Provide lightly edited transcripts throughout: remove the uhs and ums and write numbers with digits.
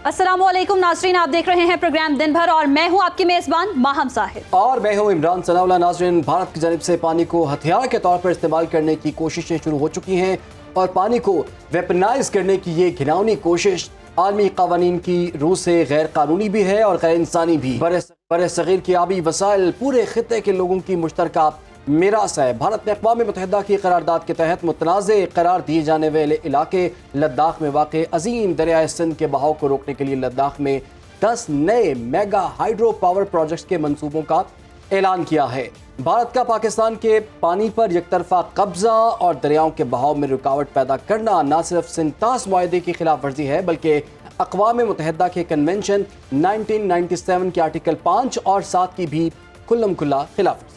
अस्सलामुअलैकुम नाज़रीन, आप देख रहे हैं प्रोग्राम दिन भर और मैं हूं आपकी मेज़बान माहम साहिब और मैं हूं इमरान सनाउल्लाह। नाज़रीन, भारत की जानिब से पानी को हथियार के तौर पर इस्तेमाल करने की कोशिशें शुरू हो चुकी हैं और पानी को वेपनाइज करने की ये घिनौनी कोशिश आलमी कवानीन की रूह से गैर कानूनी भी है और गैर इंसानी भी। बरे सगीर की आबी वसाइल पूरे खित्ते के लोगों की मुश्तरका मीरास है। भारत ने अक़वाम मुत्तहिदा की करारदाद के तहत मुतनाज़ करार दिए जाने वाले इलाके लद्दाख में वाक़ अजीम दरियाए सिंध के बहाव को रोकने के लिए लद्दाख में 10 नए मेगा हाइड्रो पावर प्रोजेक्ट्स के मंसूबों का ऐलान किया है। भारत का पाकिस्तान के पानी पर यकतरफा कब्जा और दरियाओं के बहाव में रुकावट पैदा करना न सिर्फ सिंतास मुआहदे की खिलाफ वर्जी है बल्कि अक़वाम मुत्तहिदा के कन्वेंशन 1997 के आर्टिकल 5 और 7 की भी खुल्लम खुल्ला खिलाफ।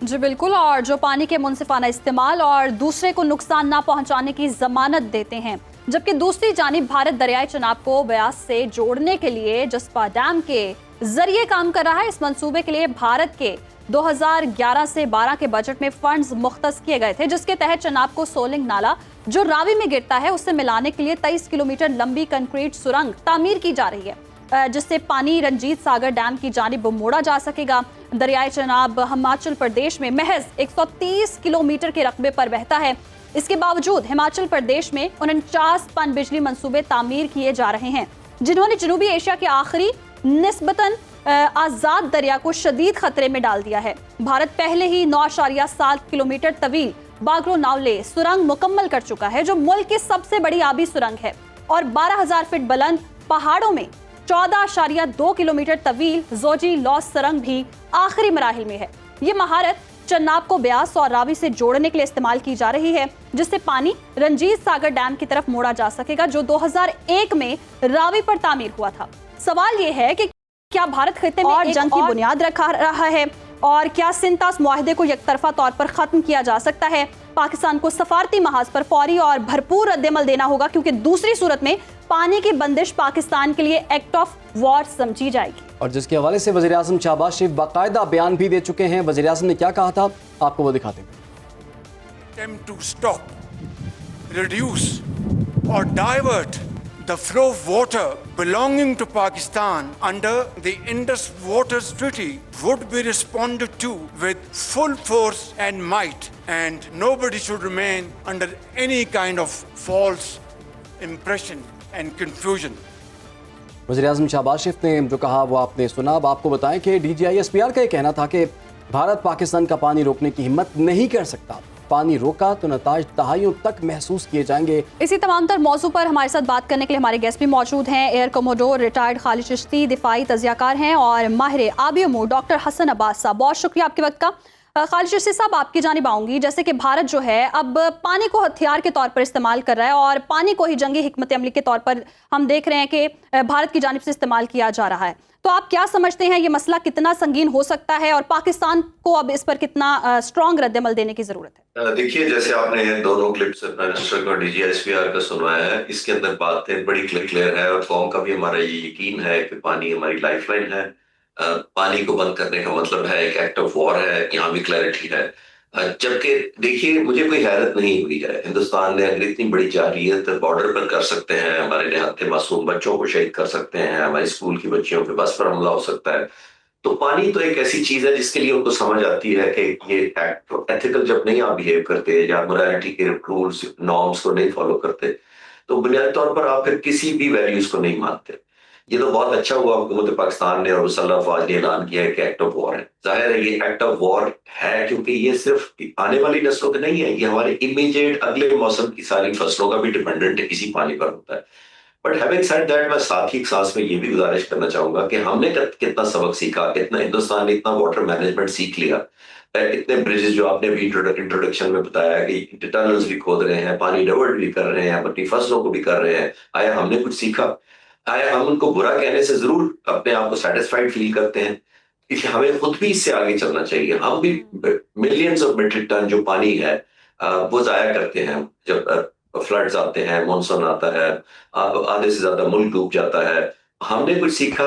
जी बिल्कुल, और जो पानी के मुनसिफाना इस्तेमाल और दूसरे को नुकसान ना पहुंचाने की जमानत देते हैं, जबकि दूसरी जानिब भारत दरियाए चनाब को ब्यास से जोड़ने के लिए जस्पा डैम के जरिए काम कर रहा है। इस मंसूबे के लिए भारत के 2011 से 12 के बजट में फंड्स मुख्तस किए गए थे, जिसके तहत चनाब को सोलिंग नाला जो रावी में गिरता है उससे मिलाने के लिए 23 किलोमीटर लंबी कंक्रीट सुरंग तामीर की जा रही है, जिससे पानी रंजीत सागर डैम की जानिब मोड़ा जा सकेगा। दरियाए चनाब हिमाचल प्रदेश में महज 130 किलोमीटर के रकबे पर बहता है। इसके बावजूद हिमाचल प्रदेश में 49 पनबिजली मंसूबे तामीर किए जा रहे हैं, जिन्होंने जनूबी एशिया के आखिरी निस्बतन आज़ाद दरिया को शदीद खतरे में डाल दिया है। भारत पहले ही 9.7 किलोमीटर तवील बागरो नावले सुरंग मुकम्मल कर चुका है, जो मुल्क की सबसे बड़ी आबी सुरंग है, और 12,000 फीट बुलंद पहाड़ों में 14.2 किलोमीटर तवील जोजी लॉस सुरंग भी आखिरी मराहिल में है। ये महारत चनाब को ब्यास और रावी से जोड़ने के लिए इस्तेमाल की जा रही है, जिससे पानी रंजीत सागर डैम की तरफ मोड़ा जा सकेगा, जो 2001 में रावी पर तामीर हुआ था। सवाल ये है कि क्या भारत खित्ते में जंग की बुनियाद रखा रहा है और क्या सिंतास मुआहदे को यकतरफा तौर पर खत्म किया जा सकता है? पाकिस्तान को सफारती महाज पर फौरी और भरपूर रद्देमल देना होगा, क्योंकि दूसरी सूरत में पानी की बंदिश पाकिस्तान के लिए एक्ट ऑफ वॉर समझी जाएगी। और जिसके हवाले से वज़ीर आज़म शहबाज शरीफ बाकायदा बयान भी दे चुके हैं। वज़ीर आज़म ने क्या कहा था, आपको वो दिखाते हैं। Attempt to stop, reduce or divert the flow of water belonging to Pakistan under the Indus Waters Treaty would be responded to with full force and might, and nobody should remain under any kind of false impression and confusion. वज़ीर आज़म शहबाज शरीफ ने जो कहा वो आपने सुना। अब आपको बताएं कि DGISPR का ये कहना था कि भारत पाकिस्तान का पानी रोकने की हिम्मत नहीं कर सकता। पानी रोका तो नताज दहाइयों तक महसूस किए जाएंगे। इसी तमाम तर मौजू पर हमारे साथ बात करने के लिए हमारे गेस्ट भी मौजूद हैं। Air commodore retired Khalid Chishti दिफाई तजियाकार हैं और माहिर आबी उमूर डॉक्टर हसन अब्बास साहब। बहुत शुक्रिया आपके वक्त का। खालिद चिश्ती साहब, आपकी जानिब आऊंगी। जैसे कि भारत जो है अब पानी को हथियार के तौर पर इस्तेमाल कर रहा है और पानी को ही जंगी हिकमत अमली के तौर पर हम देख रहे हैं कि भारत की जानिब से इस्तेमाल किया जा रहा है, तो आप क्या समझते हैं ये मसला कितना संगीन हो सकता है और पाकिस्तान को अब इस पर कितना स्ट्रॉन्ग रद्देमल देने की जरूरत है? देखिए, जैसे आपने दोनों क्लिप्स प्राइम मिनिस्टर का DGISPR का सुनवाया है, इसके अंदर बातें बड़ी क्लियर है और कौम का भी हमारा ये यकीन है कि पानी हमारी लाइफलाइन है। पानी को बंद करने का मतलब है एक एक्ट ऑफ वॉर है, यहाँ भी क्लैरिटी है। जबकि देखिए, मुझे कोई हैरत नहीं हुई है। हिंदुस्तान ने अगर इतनी बड़ी जारहियत बॉर्डर पर कर सकते हैं, हमारे निहत्थे मासूम बच्चों को शहीद कर सकते हैं, हमारी स्कूल की बच्चियों के बस पर हमला हो सकता है, तो पानी तो एक ऐसी चीज है जिसके लिए उनको समझ आती है कि ये एक्ट एथिकल जब नहीं आप बिहेव करते या मोरालिटी के रूल्स नॉर्म्स को नहीं फॉलो करते, तो बुनियादी तौर पर आप फिर किसी भी वैल्यूज को नहीं मानते। ये तो बहुत अच्छा हुआ हुकूमत पाकिस्तान ने और मुसल्लह अफवाज ने ऐलान किया है कि एक्ट ऑफ वॉर है। जाहिर है ये एक्ट ऑफ वॉर है, क्योंकि ये सिर्फ आने वाली नस्लों पे नहीं है, ये हमारे इमीडिएट अगले मौसम की सारी फसलों का भी डिपेंडेंट इसी पानी पर होता है। बट हैविंग सेड दैट, मैं साथ ही एक सांस में ये भी गुजारिश करना चाहूंगा कि हमने कितना सबक सीखा, कितना हिंदुस्तान ने इतना वाटर मैनेजमेंट सीख लिया, इतने ब्रिजेस जो आपने भी इंट्रोडक्शन में बताया कि टनल्स भी खोद रहे हैं, पानी डाइवर्ट भी कर रहे हैं, अपनी फसलों को भी कर रहे हैं। आया हमने कुछ सीखा? आया हम उनको बुरा कहने से जरूर अपने आप को सेटिस्फाइड फील करते हैं? इसलिए हमें खुद भी इससे आगे चलना चाहिए। हम भी मिलियंस ऑफ मीट्रिक टन जो पानी है वो जाया करते हैं। जब फ्लड्स आते हैं, मॉनसून आता है, आधे से ज्यादा मुल्क डूब जाता है, हमने कुछ सीखा,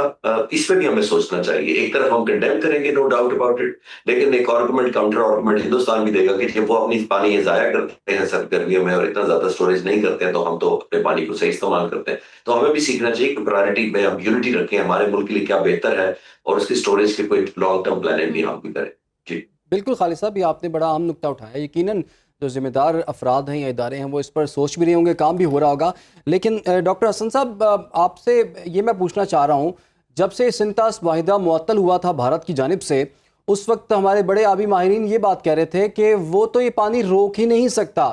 इस पे भी हमें सोचना चाहिए। एक तरफ हम कंडेम करेंगे, नो डाउट अबाउट इट, लेकिन एक आर्गुमेंट, काउंटर आर्गुमेंट हिंदुस्तान भी देगा कि जब वो अपनी पानी ये जाया करते हैं सब गर्मियों में और इतना ज्यादा स्टोरेज नहीं करते हैं, तो हम तो अपने पानी को सही इस्तेमाल करते हैं। तो हमें भी सीखना चाहिए कि प्रायोरिटी में हम यूनिटी रखें, हमारे मुल्क के लिए क्या बेहतर है, और उसकी स्टोरेज के कोई लॉन्ग टर्म प्लानिंग भी हम भी करें। जी बिल्कुल खालिद साहब, ये आपने बड़ा अहम नुक्ता उठाया। यकीनन जो जिम्मेदार अफराद हैं या इदारे हैं वो इस पर सोच भी रहे होंगे, काम भी हो रहा होगा। लेकिन डॉक्टर हसन साहब, आपसे ये मैं पूछना चाह रहा हूँ, जब से सिंतास माहिदा मुअत्तल हुआ था भारत की जानिब से, उस वक्त हमारे बड़े आबी माहिरीन ये बात कह रहे थे कि वो तो ये पानी रोक ही नहीं सकता,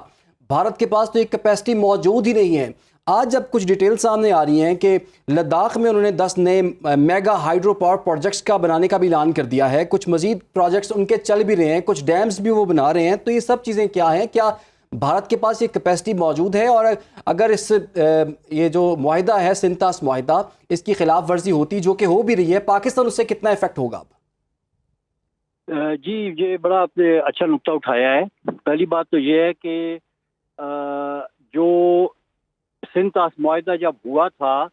भारत के पास तो एक कैपेसिटी मौजूद ही नहीं है। आज जब कुछ डिटेल सामने आ रही हैं कि लद्दाख में उन्होंने 10 नए मेगा हाइड्रो पावर प्रोजेक्ट्स का बनाने का भी ऐलान कर दिया है, कुछ मजीद प्रोजेक्ट्स उनके चल भी रहे हैं, कुछ डैम्स भी वो बना रहे हैं, तो ये सब चीज़ें क्या हैं? क्या भारत के पास ये कैपेसिटी मौजूद है? और अगर इस ये जो मुआहिदा है, सिंतास मुआहिदा, इसकी खिलाफ वर्जी होती, जो कि हो भी रही है, पाकिस्तान उससे कितना इफेक्ट होगा? जी, ये बड़ा आपने अच्छा नुक्ता उठाया है। पहली बात तो ये है कि जो सिंतास मुआहिदा जब हुआ था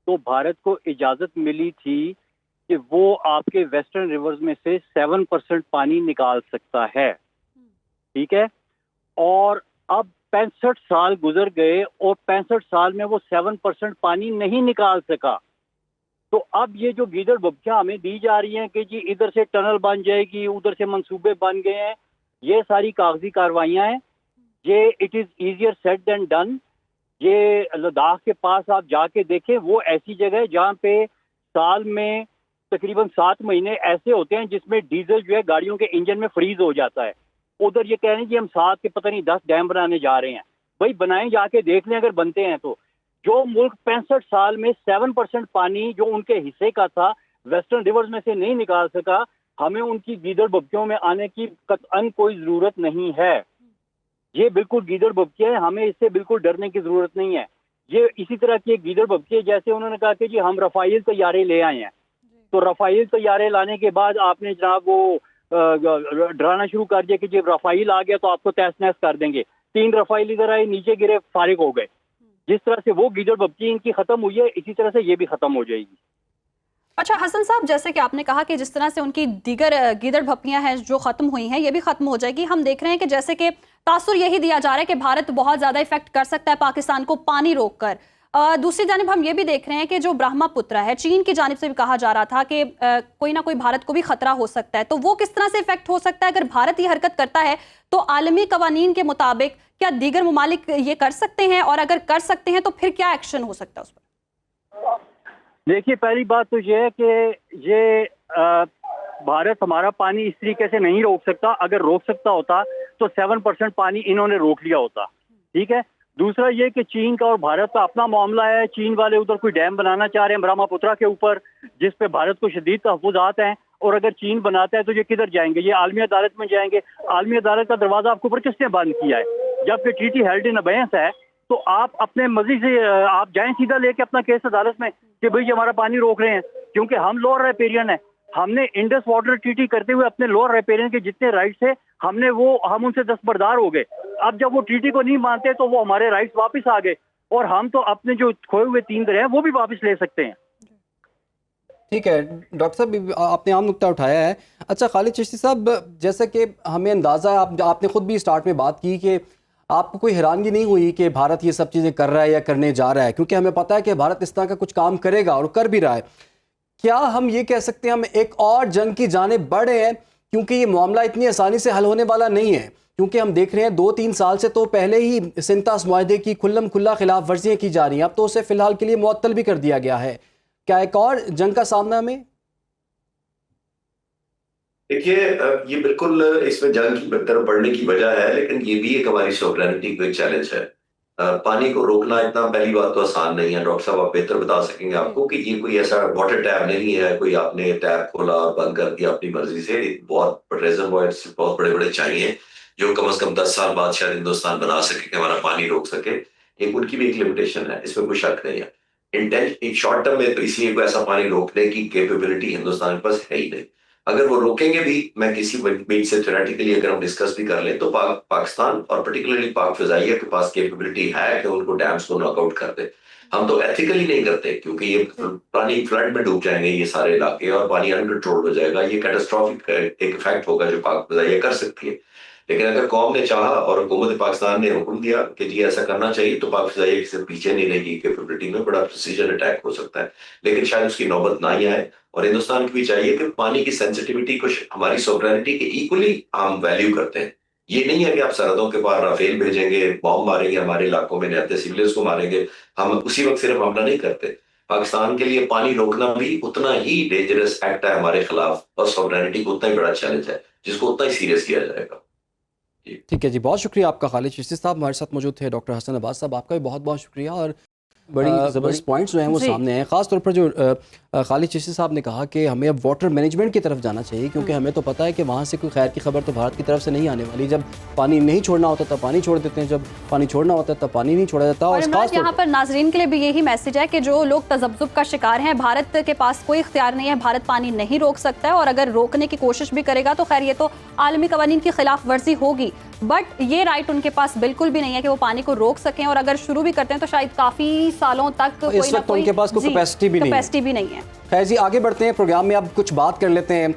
तो भारत को इजाज़त मिली थी कि वो आपके वेस्टर्न रिवर्स में से 7% पानी निकाल सकता है, ठीक है। और अब 65 साल गुजर गए और 65 साल में वो 7% पानी नहीं निकाल सका। तो अब ये जो गीदड़ बब्बियां हमें दी जा रही हैं कि जी इधर से टनल बन जाएगी, उधर से मंसूबे बन गए हैं, ये सारी कागजी कार्रवाइयां हैं। ये it is easier said than done. ये लद्दाख के पास आप जाके देखें, वो ऐसी जगह है जहाँ पे साल में तकरीबन 7 महीने ऐसे होते हैं जिसमें डीजल जो है गाड़ियों के इंजन में फ्रीज हो जाता है। उधर ये कह रहे हैं कि हम 7 के पता नहीं 10 डैम बनाने जा रहे हैं। भाई बनाएं, जाके देख लें अगर बनते हैं तो। जो मुल्क 65 साल में 7% पानी जो उनके हिस्से का था वेस्टर्न रिवर्स में से नहीं निकाल सका, हमें उनकी गीदड़ बब्बियों में आने की कतअन कोई जरूरत नहीं है। ये बिल्कुल गीदड़ बब्बियां है, हमें इससे बिल्कुल डरने की जरूरत नहीं है। ये इसी तरह की एक गीदड़ बब्बियां, जैसे उन्होंने कहा कि जी हम रफाइल तैयारे ले आए हैं, तो रफाइल तैयारे लाने के बाद आपने जनाब वो डराना शुरू कर दिया कि जब रफाइल आ गया तो आपको तहस नहस कर देंगे। 3 रफाइल इधर आए, नीचे गिरे, फारिग हो गए। जिस तरह से वो गीदड़ बब्बियां इनकी खत्म हुई है, इसी तरह से ये भी खत्म हो जाएगी। अच्छा हसन साहब, जैसे कि आपने कहा कि जिस तरह से उनकी दीगर गीदड़ भप्पियां हैं जो खत्म हुई हैं, ये भी खत्म हो जाएगी। हम देख रहे हैं कि जैसे कि तासुर यही दिया जा रहा है कि भारत बहुत ज्यादा इफेक्ट कर सकता है पाकिस्तान को पानी रोककर। दूसरी जानिब हम ये भी देख रहे हैं कि जो ब्रह्मपुत्र है, चीन की जानिब से भी कहा जा रहा था कि कोई ना कोई भारत को भी खतरा हो सकता है। तो वो किस तरह से इफेक्ट हो सकता है? अगर भारत ये हरकत करता है तो आलमी कवानीन के मुताबिक क्या दीगर ममालिक ये कर सकते हैं, और अगर कर सकते हैं तो फिर क्या एक्शन हो सकता है उस पर? देखिए, पहली बात तो ये है कि ये भारत हमारा पानी इस तरीके से नहीं रोक सकता। अगर रोक सकता होता तो 7% पानी इन्होंने रोक लिया होता, ठीक है। दूसरा ये कि चीन का और भारत का अपना मामला है। चीन वाले उधर कोई डैम बनाना चाह रहे हैं ब्रह्मपुत्रा के ऊपर, जिस पे भारत को शदीद तहफ़्फ़ुज़ात हैं, और अगर चीन बनाता है तो ये किधर जाएंगे? ये आलमी अदालत में जाएंगे। आलमी अदालत का दरवाजा आपके ऊपर किसने बंद किया है? जबकि ट्रीटी हेल्ड इन अबेयंस है, तो आप अपने मर्जी से आप जाएं सीधा लेके अपना केस अदालत में कि भाई हमारा पानी रोक रहे हैं, क्योंकि हम लोअर राइपेरियन है। हमने इंडस वाटर ट्रीटी करते हुए अपने लोअर राइपेरियन के जितने राइट्स थे हम उनसे दस्तबरदार हो गए। अब जब वो ट्रीटी को नहीं मानते तो वो हमारे राइट्स वापस आ गए, और हम तो अपने जो खोए हुए 3 दरिया हैं वो भी वापस ले सकते हैं। ठीक है डॉक्टर साहब, आपने आम नुक्ता उठाया है। अच्छा खालिद चिश्ती साहब, जैसे कि हमें अंदाज़ा है, आपने खुद भी स्टार्ट में बात की कि आपको कोई हैरानगी नहीं हुई कि भारत ये सब चीज़ें कर रहा है या करने जा रहा है, क्योंकि हमें पता है कि भारत इस तरह का कुछ काम करेगा और कर भी रहा है। क्या हम ये कह सकते हैं हम एक और जंग की जानिब बढ़ रहे हैं, क्योंकि ये मामला इतनी आसानी से हल होने वाला नहीं है? क्योंकि हम देख रहे हैं 2-3 साल से तो पहले ही सिंतास मुआहिदे की खुल्लम खुल्ला खिलाफ वर्जियाँ की जा रही हैं, अब तो उसे फिलहाल के लिए मुअत्तल भी कर दिया गया है। क्या एक और जंग का सामना हमें? देखिए, ये बिल्कुल इसमें जंग की तरफ बढ़ने की वजह है, लेकिन ये भी एक हमारी सॉवरेनिटी को एक चैलेंज है। पानी को रोकना इतना पहली बात तो आसान नहीं है। डॉक्टर साहब आप बेहतर बता सकेंगे आपको कि ये कोई ऐसा वाटर टैप नहीं है, कोई आपने टैप खोला और बंद कर दिया अपनी मर्जी से। बहुत रिजर्वॉयर्स बहुत बड़े बड़े चाहिए जो कम से कम 10 साल बाद शायद हिंदुस्तान बना सके कि हमारा पानी रोक सके। एक उनकी भी एक लिमिटेशन है, इसमें कोई शक नहीं है। एक शॉर्ट टर्म में तो इसलिए कोई ऐसा पानी रोकने की कैपेबिलिटी हिंदुस्तान के पास है ही नहीं। अगर वो रोकेंगे भी, मैं किसी बीच से थ्योरेटिकली अगर हम डिस्कस भी कर लें, तो पाकिस्तान और पर्टिकुलरली पाक फिजाइया के पास कैपेबिलिटी है कि उनको डैम्स को नॉकआउट कर दे। हम तो एथिकली नहीं करते, क्योंकि ये पानी फ्लड में डूब जाएंगे ये सारे इलाके और पानी अनकंट्रोल्ड हो जाएगा। ये कैटास्ट्रॉफिक एक इफेक्ट होगा जो पाक फजाइया कर सकती है। लेकिन अगर कौम ने चाहा और हुकूमत पाकिस्तान ने हुक्म दिया कि जी ऐसा करना चाहिए, तो पाक फजाइया किसी पीछे नहीं रहेगी। कैपेबिलिटी में बड़ा प्रिसीजन अटैक हो सकता है, लेकिन शायद उसकी नौबत ना ही आए। और हिंदुस्तान को भी चाहिए कि पानी की सेंसिटिविटी को हमारी सॉवरेनिटी के इक्वली हम वैल्यू करते हैं। ये नहीं है कि आप सरहदों के पार राफेल भेजेंगे, बॉम्ब मारेंगे हमारे इलाकों में, निहत्ते सिविलियंस को मारेंगे। हम उसी वक्त सिर्फ हमला नहीं करते। पाकिस्तान के लिए पानी रोकना भी उतना ही डेंजरस एक्ट है हमारे खिलाफ, और सॉवरेनिटी को उतना ही बड़ा चैलेंज है जिसको उतना ही सीरियस किया जाएगा। ठीक है जी, बहुत शुक्रिया आपका। खालिद चिश्ती साहब हमारे साथ मौजूद थे। डॉक्टर हसन अब्बास साहब, आपका भी बहुत बहुत शुक्रिया। और बड़ी ज़बरदस्त पॉइंट्स जो हैं वो सामने हैं। ख़ास तौर पर जो खालिद चिश्ती साहब ने कहा कि हमें अब वाटर मैनेजमेंट की तरफ जाना चाहिए, क्योंकि हमें तो पता है कि वहाँ से कोई खैर की खबर तो भारत की तरफ से नहीं आने वाली। जब पानी नहीं छोड़ना होता तब पानी छोड़ देते हैं, जब पानी छोड़ना होता है तब पानी नहीं छोड़ा जाता। और इमरान, यहाँ पर नाजरीन के लिए भी यही मैसेज है कि जो लोग तजब्जुब का शिकार हैं, भारत के पास कोई इख्तियार नहीं है, भारत पानी नहीं रोक सकता है। और अगर रोकने की कोशिश भी करेगा तो खैर ये तो आलमी कवानीन की खिलाफ वर्जी होगी, बट ये राइट उनके पास बिल्कुल भी नहीं है कि वो पानी को रोक सकें। और अगर शुरू भी करते हैं तो शायद काफी सालों तक कोई ना कोई उनके पास कोई कैपेसिटी भी नहीं है। खैर जी, आगे बढ़ते हैं प्रोग्राम में। अब कुछ बात कर लेते हैं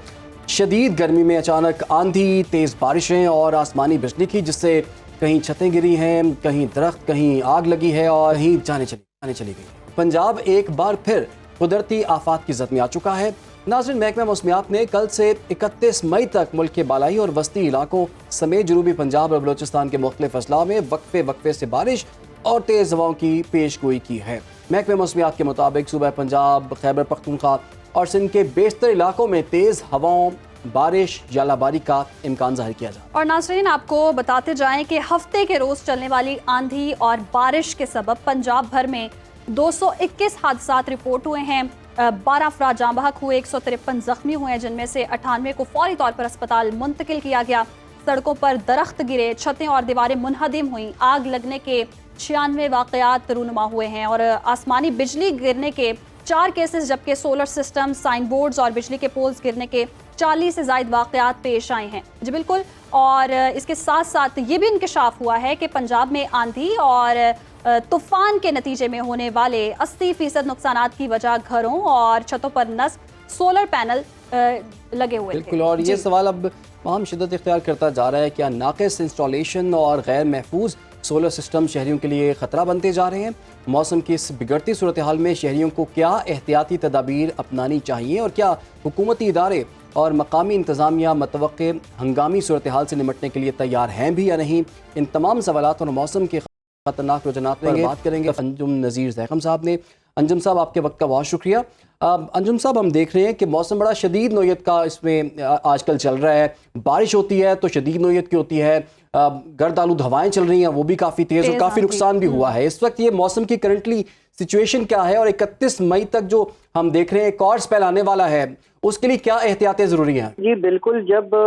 शदीद गर्मी में अचानक आंधी, तेज बारिशें और आसमानी बिजली की, जिससे कहीं छतें गिरी हैं, कहीं दरख्त, कहीं आग लगी है और कहीं जाने चली गई। पंजाब एक बार फिर कुदरती आफात की जद में आ चुका है। नाज़रीन, महकमा मौसमियात ने कल से 31 मई तक मुल्क के बालाई और वस्ती इलाकों समेत जनूबी पंजाब और बलोचिस्तान के मुख्तलिफ अजला में वक्फे से बारिश और तेज़ हवाओं की पेशगोई की है। महकमा मौसमियात के मुताबिक सूबा पंजाब, खैबर पख्तूनख्वा और सिंध के बेशतर इलाकों में तेज़ हवाओं, बारिश, यालाबारी का इम्कान जाहिर किया जा रहा है। और नाज़रीन, आपको बताते जाएं कि हफ्ते के रोज़ चलने वाली आंधी और बारिश के सबब पंजाब भर में 221 हादसात रिपोर्ट हुए हैं। 12 अफराद जाँ बहक हुए, 153 जख्मी हुए हैं, जिनमें से 98 को फौरी तौर पर अस्पताल मुंतकिल किया गया। सड़कों पर दरख्त गिरे, छतें और दीवारें मुनहदिम हुई। आग लगने के 96 वाक़यात रूनुमा हुए हैं और आसमानी बिजली गिरने के 4 केसेस, जबकि सोलर सिस्टम, साइन बोर्ड्स और बिजली के पोल्स गिरने के 40 से ज़ायद वाक़यात पेश आए हैं। जी बिल्कुल। और इसके साथ साथ ये भी इंकशाफ हुआ है कि पंजाब में आंधी और तूफान के नतीजे में होने वाले 80% नुकसानात की वजह घरों और छतों पर नस्ब सोलर पैनल लगे हुए थे। बिल्कुल। और ये सवाल अब तमाम शिद्दत इख्तियार करता जा रहा है, क्या नाक़िस इंस्टॉलेशन और गैर महफूज सोलर सिस्टम शहरियों के लिए ख़तरा बनते जा रहे हैं? मौसम की इस बिगड़ती सूरत हाल में शहरियों को क्या एहतियाती तदाबीर अपनानी चाहिए, और क्या हुकूमती इदारे और मकामी इंतज़ामिया मतवक्के हंगामी सूरत हाल से निमटने के लिए तैयार हैं भी या नहीं? इन तमाम सवालात और मौसम के खतरनाक रुझानात पर बात करेंगे अंजुम नज़ीर ज़ैक़म साहब ने। अंजुम साहब, आपके वक्त का बहुत शुक्रिया। अंजुम साहब, हम देख रहे हैं कि मौसम बड़ा शदीद नोयत का इसमें आजकल चल रहा है। बारिश होती है तो शदीद नोयत की होती है, गर्द आलूद हवाएं चल रही हैं, वो भी काफ़ी तेज़ और काफ़ी नुकसान भी हुआ है। इस वक्त ये मौसम की करंटली सिचुएशन क्या है, और 31 मई तक जो हम देख रहे हैं एक और स्पेल आने वाला है, उसके लिए क्या एहतियातें ज़रूरी हैं? जी बिल्कुल। जब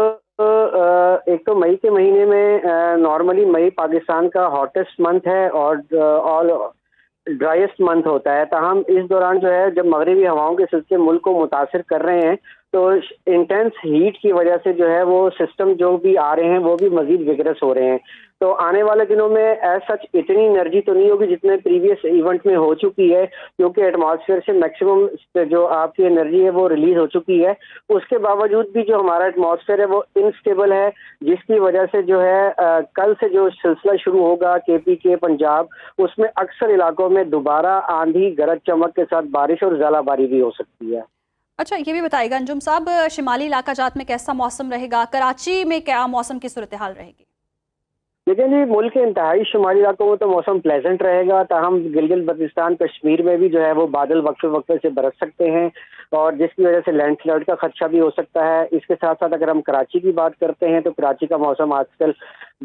एक तो मई के महीने में नॉर्मली मई पाकिस्तान का हॉटेस्ट मंथ है और ड्राइएस्ट मंथ होता है, ताहम इस दौरान जो है जब मगरबी हवाओं के सिलसिले मुल्क को मुतासिर कर रहे हैं, तो इंटेंस हीट की वजह से जो है वो सिस्टम जो भी आ रहे हैं वो भी मजीद विगरस हो रहे हैं। तो आने वाले दिनों में एज सच इतनी एनर्जी तो नहीं होगी जितने प्रीवियस इवेंट में हो चुकी है, क्योंकि एटमॉस्फेयर से मैक्सिमम जो आपकी एनर्जी है वो रिलीज हो चुकी है। उसके बावजूद भी जो हमारा एटमॉस्फेयर है वो इनस्टेबल है, जिसकी वजह से जो है कल से जो सिलसिला शुरू होगा KP के पंजाब, उसमें अक्सर इलाकों में दोबारा आंधी, गरज चमक के साथ बारिश और ज़ालाबारी भी हो सकती है। अच्छा, ये भी बताइएगा अंजुम साहब, शिमाली इलाका जात में कैसा मौसम रहेगा? कराची में क्या मौसम की सूरत हाल रहेगी? लेकिन जी मुल्क के इंतहाई शुमाली इलाकों में तो मौसम प्लेजेंट रहेगा, ताहम गिलगित बल्तिस्तान कश्मीर में भी जो है वो बादल वक्फे वक्फे से बरस सकते हैं, और जिसकी वजह से लैंडस्लाइड का खदशा भी हो सकता है। इसके साथ साथ अगर हम कराची की बात करते हैं तो कराची का मौसम आजकल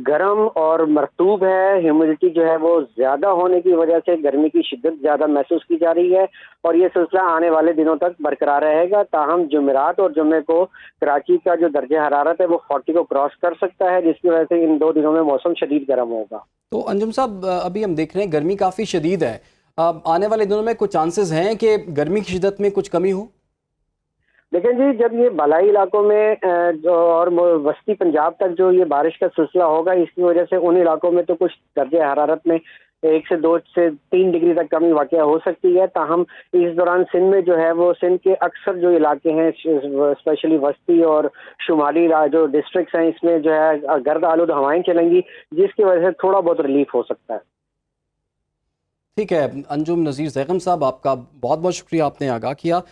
गर्म और मरतूब है। ह्यूमिडिटी जो है वो ज़्यादा होने की वजह से गर्मी की शिद्दत ज़्यादा महसूस की जा रही है, और ये सिलसिला आने वाले दिनों तक बरकरार रहेगा। ताहम जुमेरात और जुम्मे को कराची का जो दर्जे हरारत है वो 40 को क्रॉस कर सकता है, जिसकी वजह से इन 2 दिनों में मौसम शदीद गर्म होगा। तो अंजुम साहब, अभी हम देख रहे हैं गर्मी काफ़ी शदीद है। आने वाले दिनों में कुछ चांसेस हैं कि गर्मी की शिद्दत में कुछ कमी हो? लेकिन जी जब ये बालाई इलाकों में और वस्ती पंजाब तक जो ये बारिश का सिलसिला होगा, इसकी वजह से उन इलाकों में तो कुछ दर्जे हरारत में 1 से 2 से 3 डिग्री तक कमी वाकया हो सकती है। ताहम इस दौरान सिंध में जो है वो सिंध के अक्सर जो इलाके हैं स्पेशली वस्ती और शुमाली जो डिस्ट्रिक्ट्स हैं इसमें जो है गर्द आलूद हवाएं चलेंगी, जिसकी वजह से थोड़ा बहुत रिलीफ हो सकता है। ठीक है, अंजुम नज़ीर ज़ैगम साहब, आपका बहुत बहुत शुक्रिया, आपने आगाह किया।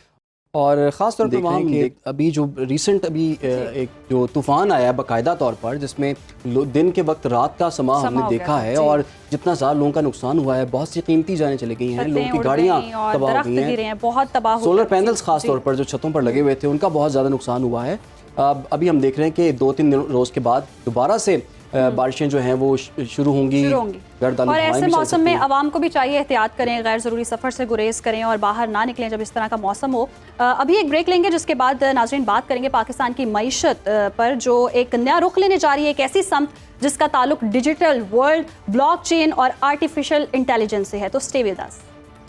और ख़ास तौर पर वहाँ अभी जो रिसेंट एक जो तूफ़ान आया है बाकायदा तौर पर, जिसमें दिन के वक्त रात का समा हमने देखा है, और जितना ज़्यादा लोगों का नुकसान हुआ है, बहुत सी कीमती जानें चली गई हैं, लोगों की गाड़ियाँ तबाह हो गई हैं, बहुत तबाह, सोलर पैनल्स खास तौर पर जो छतों पर लगे हुए थे उनका बहुत ज़्यादा नुकसान हुआ है। अभी हम देख रहे हैं कि 2-3 रोज़ के बाद दोबारा से बारिशें जो हैं वो शुरू होंगी। और ऐसे मौसम में आवाम को भी चाहिए एहतियात करें, गैर ज़रूरी सफ़र से गुरेज करें और बाहर ना निकलें जब इस तरह का मौसम हो। अभी एक ब्रेक लेंगे, जिसके बाद नाज़रीन बात करेंगे पाकिस्तान की मईशत पर जो एक नया रुख लेने जा रही है, एक ऐसी समत जिसका ताल्लुक डिजिटल वर्ल्ड, ब्लॉकचेन और आर्टिफिशियल इंटेलिजेंस से है। तो stay with us.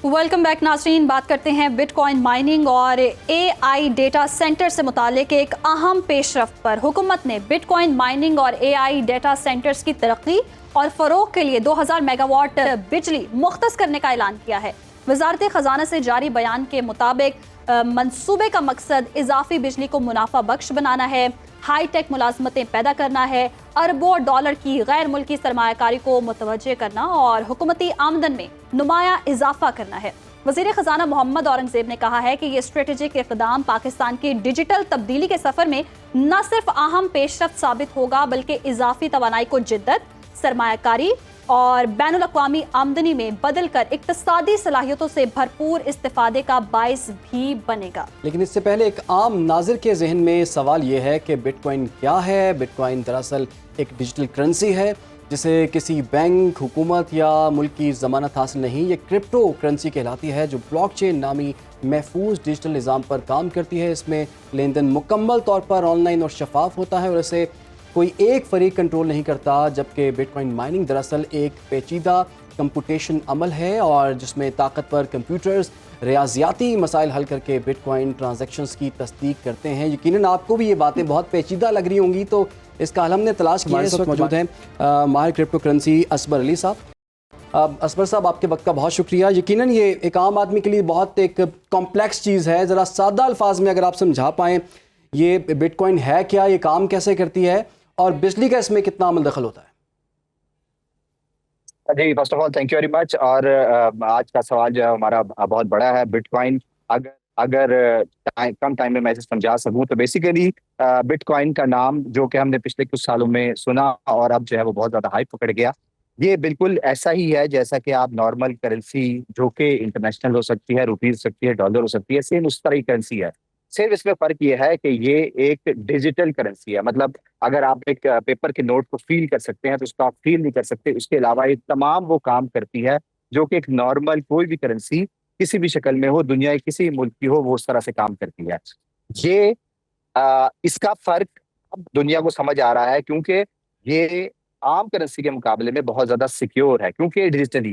Welcome back नाज़रीन, बात करते हैं बिटकॉइन माइनिंग और AI डेटा सेंटर से मुतालिक एक अहम पेशरफ्त पर। हुकूमत ने बिटकॉइन माइनिंग और AI डेटा सेंटर्स की तरक्की और फ़रोग के लिए 2000 मेगावाट बिजली मुख्तस करने का ऐलान किया है। वज़ारत ख़जाना से जारी बयान के मुताबिक मंसूबे का मकसद इजाफी बिजली को मुनाफा बख्श बनाना है, हाई टेक मुलाजमतें पैदा करना है, अरबों डॉलर की गैर मुल्की सरमायाकारी को मुतवज्जे करना और हुकूमती आमदन में नुमाया इजाफा करना है। वज़ीर ख़जाना मोहम्मद औरंगज़ेब ने कहा है कि ये स्ट्रेटेजिक इक़दाम पाकिस्तान की डिजिटल तब्दीली के सफ़र में न सिर्फ अहम पेशरफ्त साबित होगा, बल्कि इजाफी तवानाई को जिद्दत, सरमायाकारी और बैनुल-अक़वामी आमदनी में बदल कर इक़्तिसादी सलाहियतों से भरपूर इस्तिफ़ादे का बाइस भी बनेगा। लेकिन इससे पहले एक आम नाज़िर के जहन में सवाल ये है कि बिटकॉइन क्या है। बिटकॉइन दरअसल एक डिजिटल करेंसी है जिसे किसी बैंक, हुकूमत या मुल्क की ज़मानत हासिल नहीं। ये क्रिप्टो करेंसी कहलाती है जो ब्लॉकचेन नामी महफूज डिजिटल निज़ाम पर काम करती है। इसमें लेन देन मुकम्मल तौर पर ऑनलाइन और शफाफ होता है और इसे कोई एक फरीक कंट्रोल नहीं करता, जबकि बिटकॉइन माइनिंग दरअसल एक पेचीदा कंप्यूटेशन अमल है और जिसमें ताकतवर कंप्यूटर्स रियाजियाती मसाइल हल करके बिटकॉइन ट्रांजैक्शंस की तस्दीक करते हैं। यकीनन आपको भी ये बातें बहुत पेचीदा लग रही होंगी, तो इसका हल हमने तलाश किया। इस वक्त मौजूद हैं माहिर क्रिप्टो करेंसी असबर अली साहब। असबर साहब, आपके वक्त का बहुत शुक्रिया। यकीनन ये एक आम आदमी के लिए बहुत एक कॉम्प्लेक्स चीज़ है, ज़रा सादा अल्फाज में अगर आप समझा पाएँ ये बिटकॉइन है क्या, ये काम कैसे करती है और बिजली का इसमें कितना अमल दखल होता है? जी, first of all thank you very much. और आज का सवाल जो है हमारा बहुत बड़ा है। बिटकॉइन अगर कम टाइम में मैं इसे समझा सकूं तो बेसिकली बिटकॉइन का नाम जो कि हमने पिछले कुछ सालों में सुना और अब जो है वो बहुत ज़्यादा हाइप पकड़ गया, ये बिल्कुल ऐसा ही है जैसा कि आप नॉर्मल करेंसी जो कि इंटरनेशनल हो सकती है, रुपीज़ हो सकती है, डॉलर हो सकती है, सेम उस तरह की करेंसी है। सिर्फ इसमें फ़र्क ये है कि ये एक डिजिटल करेंसी है। मतलब अगर आप एक पेपर के नोट को फ़ील कर सकते हैं तो उसको आप फ़ील नहीं कर सकते। उसके अलावा ये तमाम वो काम करती है जो कि एक नॉर्मल कोई भी करेंसी किसी भी शक्ल में हो, दुनिया के किसी मुल्क की हो, वो उस तरह से काम करती है। ये इसका फ़र्क अब दुनिया को समझ आ रहा है क्योंकि ये आम करेंसी के मुकाबले में बहुत ज़्यादा सिक्योर है, क्योंकि ये डिजिटली है।